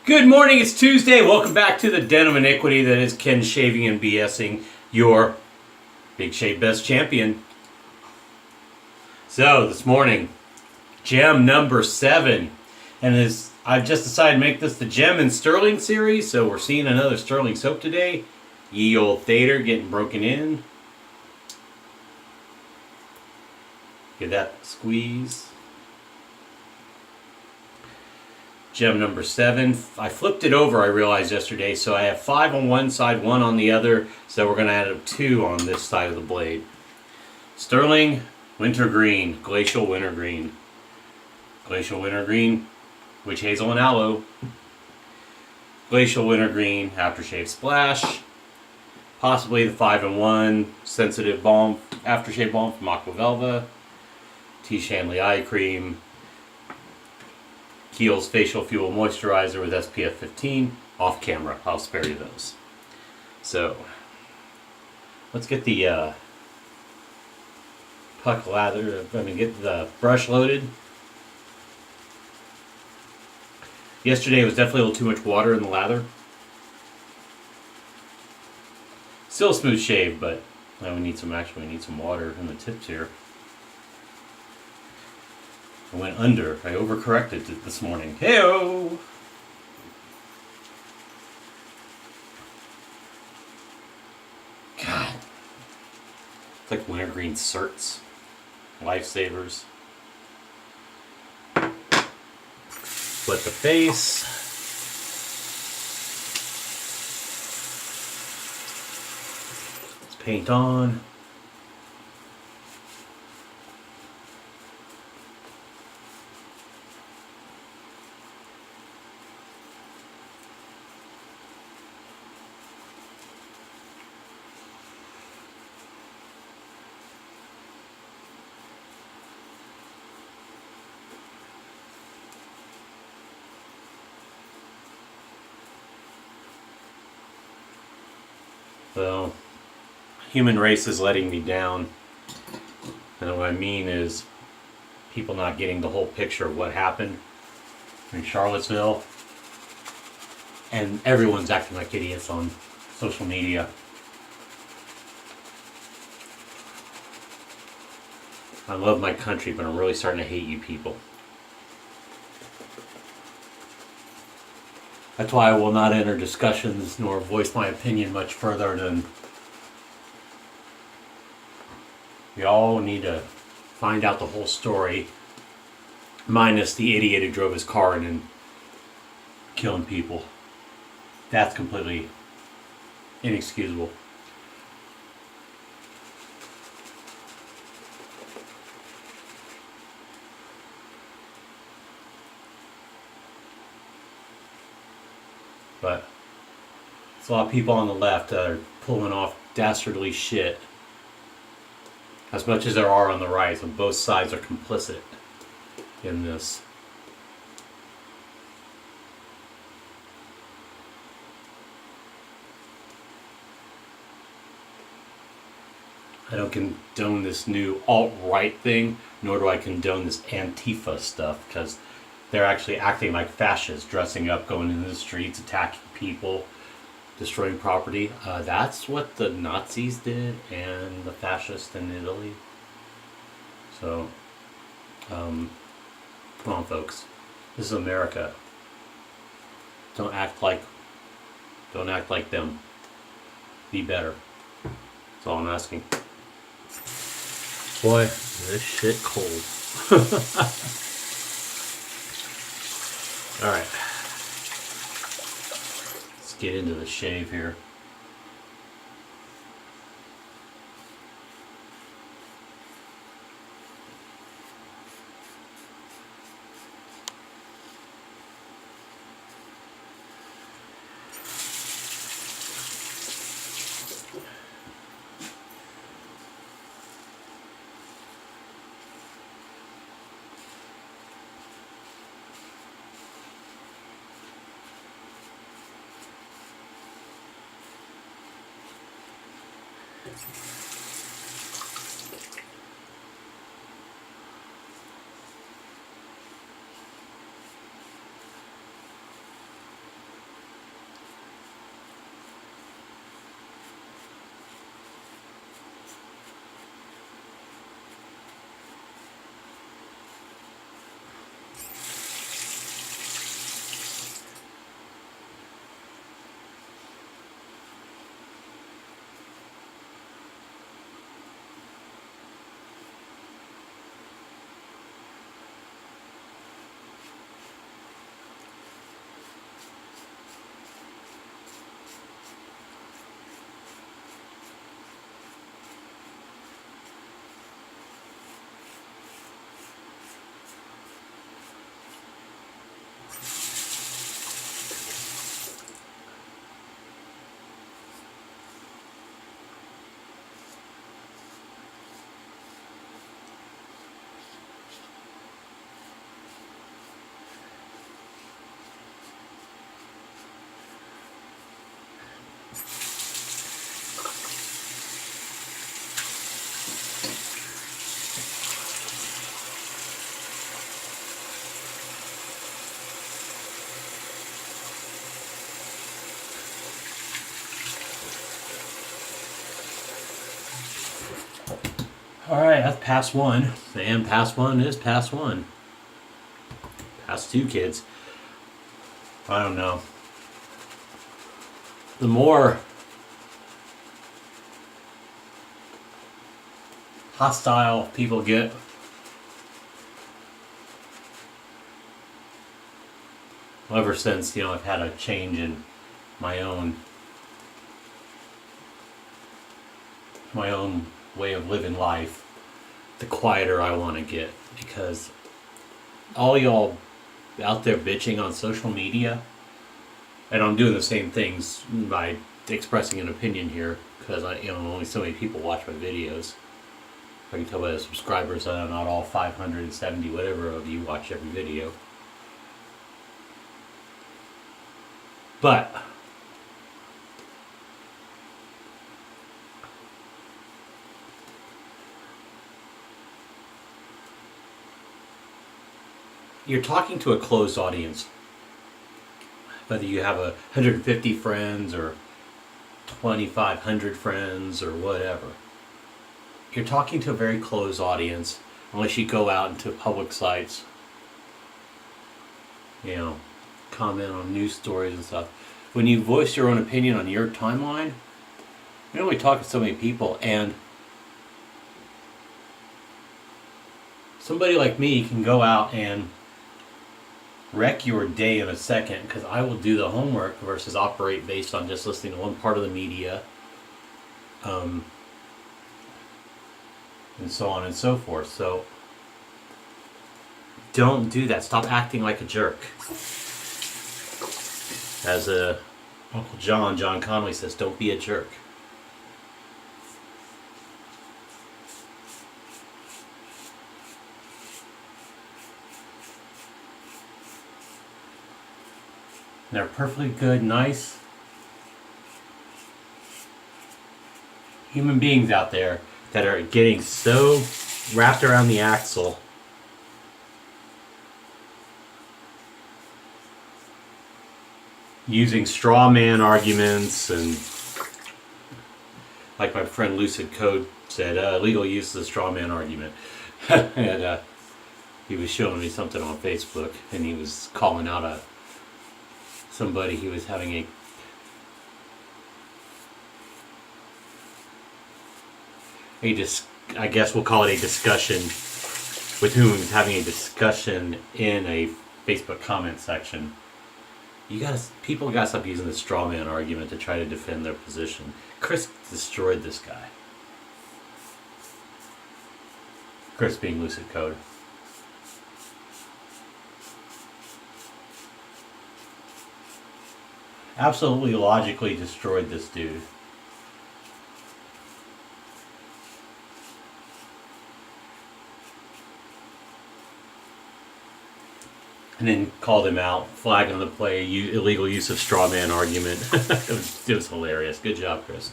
Good morning, it's Tuesday. Welcome back to the Den of Iniquity that is Ken Shaving and BSing, your Big Shave Best champion. So, this morning, gem number 7. And I've just decided to make this the Gem and Stirling series, so we're seeing another Stirling soap today. Ye old Thader getting broken in. Give that a squeeze. Gem number 7. I flipped it over, I realized yesterday, so I have 5 on one side, 1 on the other, so we're going to add up 2 on this side of the blade. Stirling Wintergreen, Glacial Wintergreen. Glacial Wintergreen, Witch Hazel and Aloe. Glacial Wintergreen, Aftershave Splash. Possibly the 5-in-1 Sensitive Balm, Aftershave Balm from Aqua Velva. Tiege Hanley Eye Cream. Kiehl's Facial Fuel Moisturizer with SPF 15. Off camera, I'll spare you those. So, let's get the get the brush loaded. Yesterday was definitely a little too much water in the lather. Still a smooth shave, but we need some water in the tips here. I went under. I overcorrected it this morning. Hey-o! God. It's like wintergreen certs. Lifesavers. Wet the face. Let's paint on. So, human race is letting me down. And what I mean is people not getting the whole picture of what happened in Charlottesville. And everyone's acting like idiots on social media. I love my country, but I'm really starting to hate you people. That's why I will not enter discussions nor voice my opinion much further than we all need to find out the whole story, minus the idiot who drove his car in and killing people. That's completely inexcusable. But there's a lot of people on the left that are pulling off dastardly shit. As much as there are on the right, and both sides are complicit in this. I don't condone this new alt-right thing, nor do I condone this Antifa stuff, because they're actually acting like fascists, dressing up, going into the streets, attacking people, destroying property. That's what the Nazis did and the fascists in Italy. So, come on, folks. This is America. Don't act like them. Be better. That's all I'm asking. Boy, this shit cold. Alright, let's get into the shave here. Alright, that's pass one. And pass one is pass one. Pass two, kids. I don't know. The more hostile people get, ever since, I've had a change in my own way of living life, the quieter I want to get, because all y'all out there bitching on social media, and I'm doing the same things by expressing an opinion here, because only so many people watch my videos. I can tell by the subscribers that not all 570 whatever of you watch every video. But you're talking to a closed audience. Whether you have 150 friends or 2,500 friends or whatever. You're talking to a very closed audience unless you go out into public sites, comment on news stories and stuff. When you voice your own opinion on your timeline, you're only talking to so many people, and somebody like me can go out and wreck your day in a second, because I will do the homework versus operate based on just listening to one part of the media, and so on and so forth. So don't do that. Stop acting like a jerk. As Uncle John Connolly says, don't be a jerk. And they're perfectly good, nice human beings out there that are getting so wrapped around the axle using straw man arguments, and like my friend Lucid Code said, legal use of the straw man argument. And he was showing me something on Facebook, and he was calling out somebody he was having I guess we'll call it a discussion, with whom he was having a discussion in a Facebook comment section. People gotta stop using the straw man argument to try to defend their position. Chris destroyed this guy. Chris being Lucid Code. Absolutely logically destroyed this dude. And then called him out, flagging the play, illegal use of straw man argument. it was hilarious. Good job, Chris.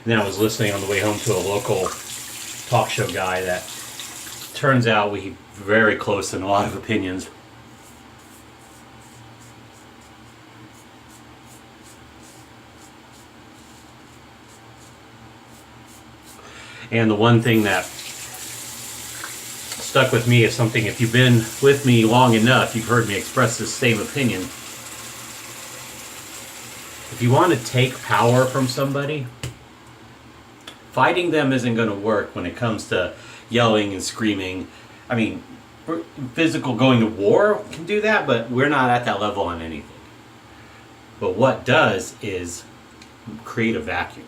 And then I was listening on the way home to a local talk show guy that turns out we very close in a lot of opinions. And the one thing that stuck with me is something, if you've been with me long enough, you've heard me express this same opinion. If you want to take power from somebody, fighting them isn't going to work when it comes to yelling and screaming. I mean, physical going to war can do that, but we're not at that level on anything. But what does is create a vacuum.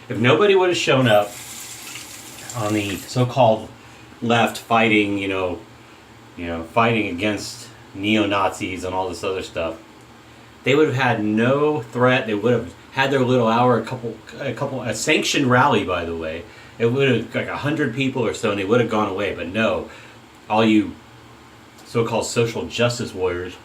If nobody would have shown up on the so-called left fighting, fighting against neo-Nazis and all this other stuff, they would have had no threat. They would have had their little hour, a sanctioned rally, by the way. It would have like 100 people or so, and they would have gone away. But no, all you so-called social justice warriors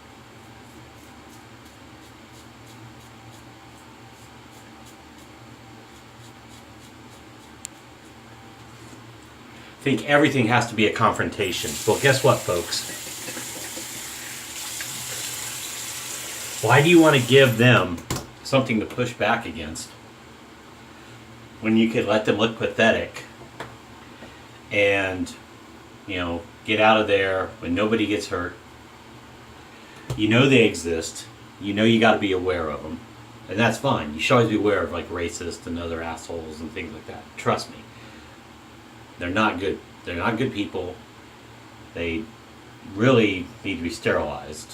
think everything has to be a confrontation. Well, guess what, folks? Why do you want to give them something to push back against when you could let them look pathetic and, get out of there when nobody gets hurt? They exist. You got to be aware of them. And that's fine. You should always be aware of like racists and other assholes and things like that. Trust me. They're not good. They're not good people. They really need to be sterilized.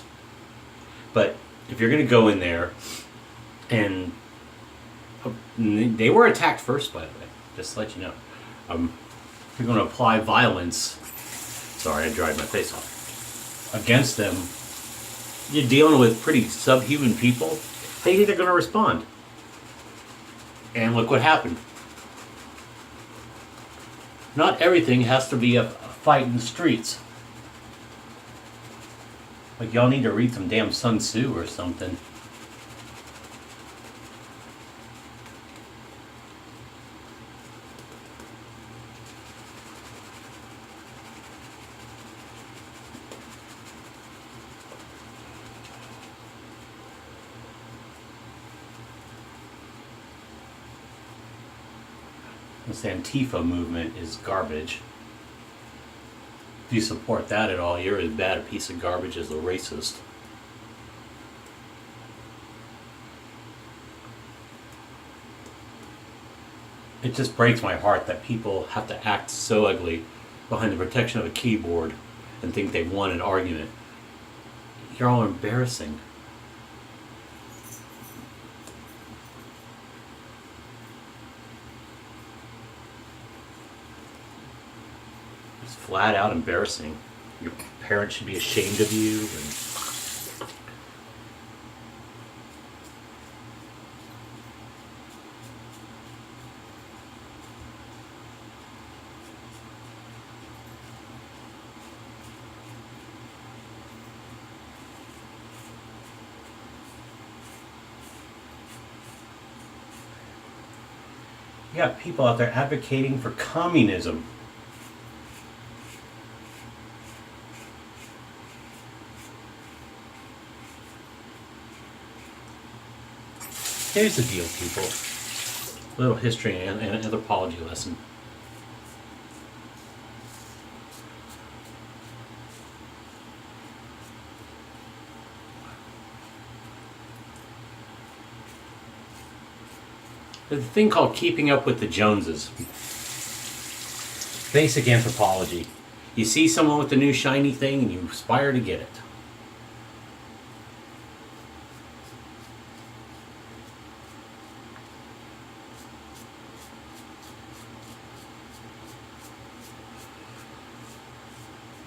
But if you're going to go in there, and they were attacked first, by the way, just to let you know. If you're going to apply violence, sorry, I dried my face off, against them, you're dealing with pretty subhuman people. How do you think they're going to respond? And look what happened. Not everything has to be a fight in the streets. Like, y'all need to read some damn Sun Tzu or something. This Antifa movement is garbage. If you support that at all, you're as bad a piece of garbage as a racist. It just breaks my heart that people have to act so ugly behind the protection of a keyboard and think they've won an argument. You're all embarrassing. Flat out embarrassing. Your parents should be ashamed of you. You got people out there advocating for communism. Here's the deal, people. A little history and an anthropology lesson. There's a thing called keeping up with the Joneses. Basic anthropology. You see someone with the new shiny thing and you aspire to get it.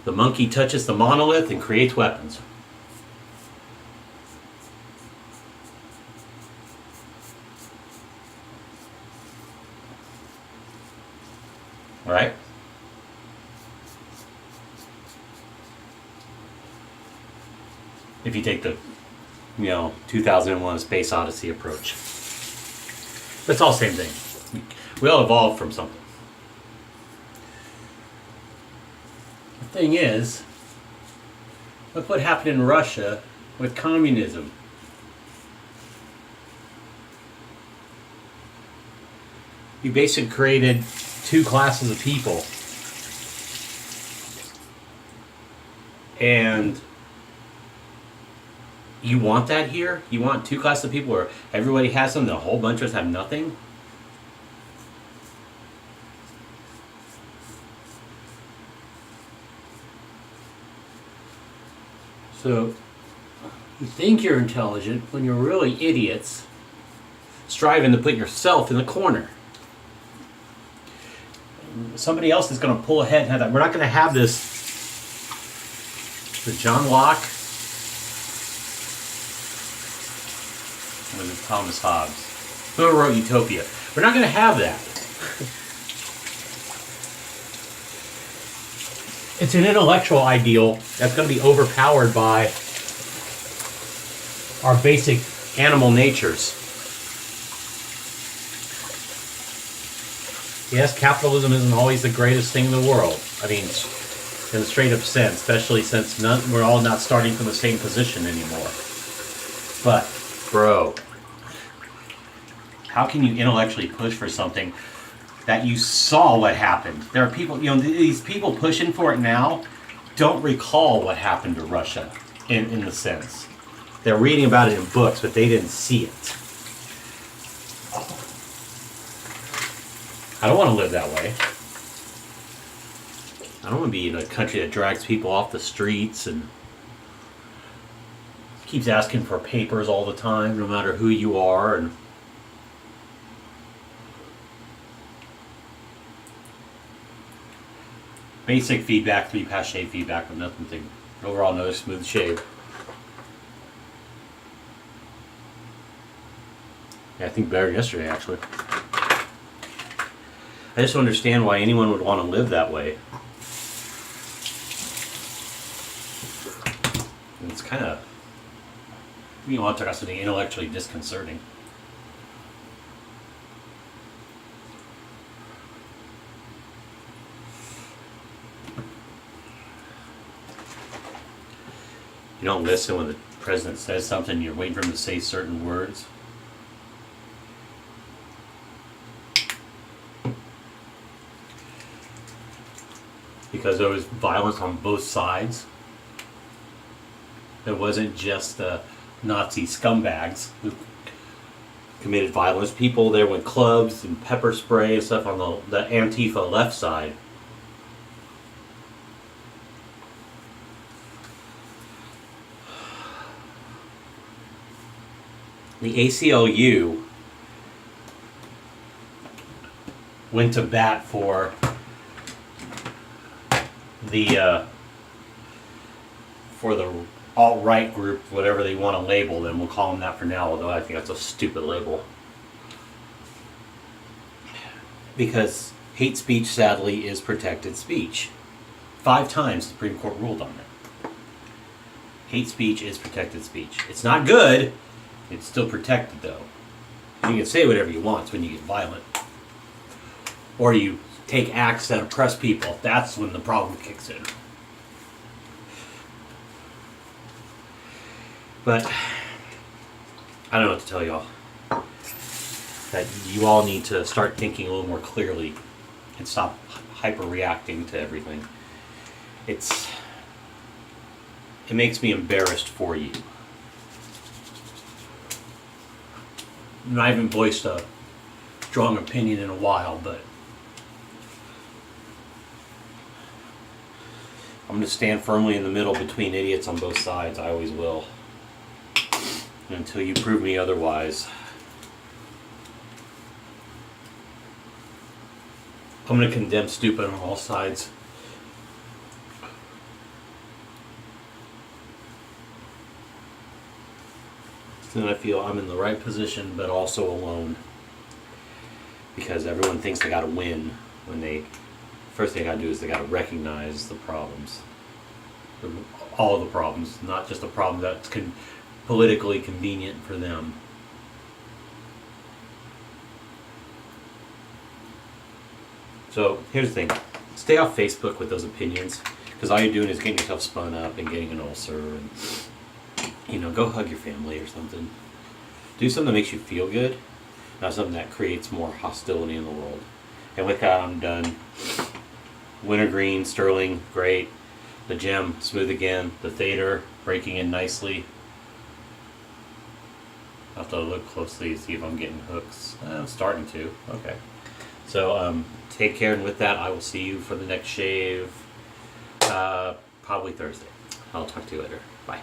The monkey touches the monolith and creates weapons. All right? If you take the, 2001 Space Odyssey approach. But it's all the same thing. We all evolved from something. Thing is, look what happened in Russia with communism. You basically created two classes of people, and you want that here? You want two classes of people where everybody has something and a whole bunch of us have nothing? So, you think you're intelligent when you're really idiots, striving to put yourself in the corner. Somebody else is going to pull ahead and have that. We're not going to have this The John Locke. Was it Thomas Hobbes? Who wrote Utopia? We're not going to have that. It's an intellectual ideal that's going to be overpowered by our basic animal natures. Yes, capitalism isn't always the greatest thing in the world. I mean, in a straight up sense, especially since we're all not starting from the same position anymore. But, bro, how can you intellectually push for something that you saw what happened? There are people, you know, these people pushing for it now don't recall what happened to Russia in the sense. They're reading about it in books, but they didn't see it. I don't want to live that way. I don't want to be in a country that drags people off the streets and keeps asking for papers all the time, no matter who you are. And basic feedback, 3-pass shave feedback with nothing. Overall, no smooth shave. Yeah, I think better than yesterday, actually. I just don't understand why anyone would want to live that way. And it's kind of, you want to talk about something intellectually disconcerting. You don't listen when the president says something, you're waiting for him to say certain words. Because there was violence on both sides. It wasn't just the Nazi scumbags who committed violence. People there with clubs and pepper spray and stuff on the Antifa left side. The ACLU went to bat for the alt-right group, whatever they want to label them. We'll call them that for now, although I think that's a stupid label. Because hate speech, sadly, is protected speech. 5 times the Supreme Court ruled on that. Hate speech is protected speech. It's not good. It's still protected, though. You can say whatever you want when you get violent. Or you take acts that oppress people. That's when the problem kicks in. But I don't know what to tell y'all. That you all need to start thinking a little more clearly and stop hyper-reacting to everything. It makes me embarrassed for you. I haven't voiced a strong opinion in a while, but I'm going to stand firmly in the middle between idiots on both sides. I always will. Until you prove me otherwise. I'm going to condemn stupid on all sides. Then I feel I'm in the right position, but also alone. Because everyone thinks they got to win when first thing they got to do is they got to recognize the problems. All the problems, not just a problem that's politically convenient for them. So here's the thing. Stay off Facebook with those opinions, because all you're doing is getting yourself spun up and getting an ulcer and, you know, go hug your family or something. Do something that makes you feel good, not something that creates more hostility in the world. And with that, I'm done. Wintergreen, Stirling, great. The gem, smooth again. The Thader, breaking in nicely. I'll have to look closely to see if I'm getting hooks. I'm starting to. Okay. So, take care, and with that, I will see you for the next shave, probably Thursday. I'll talk to you later. Bye.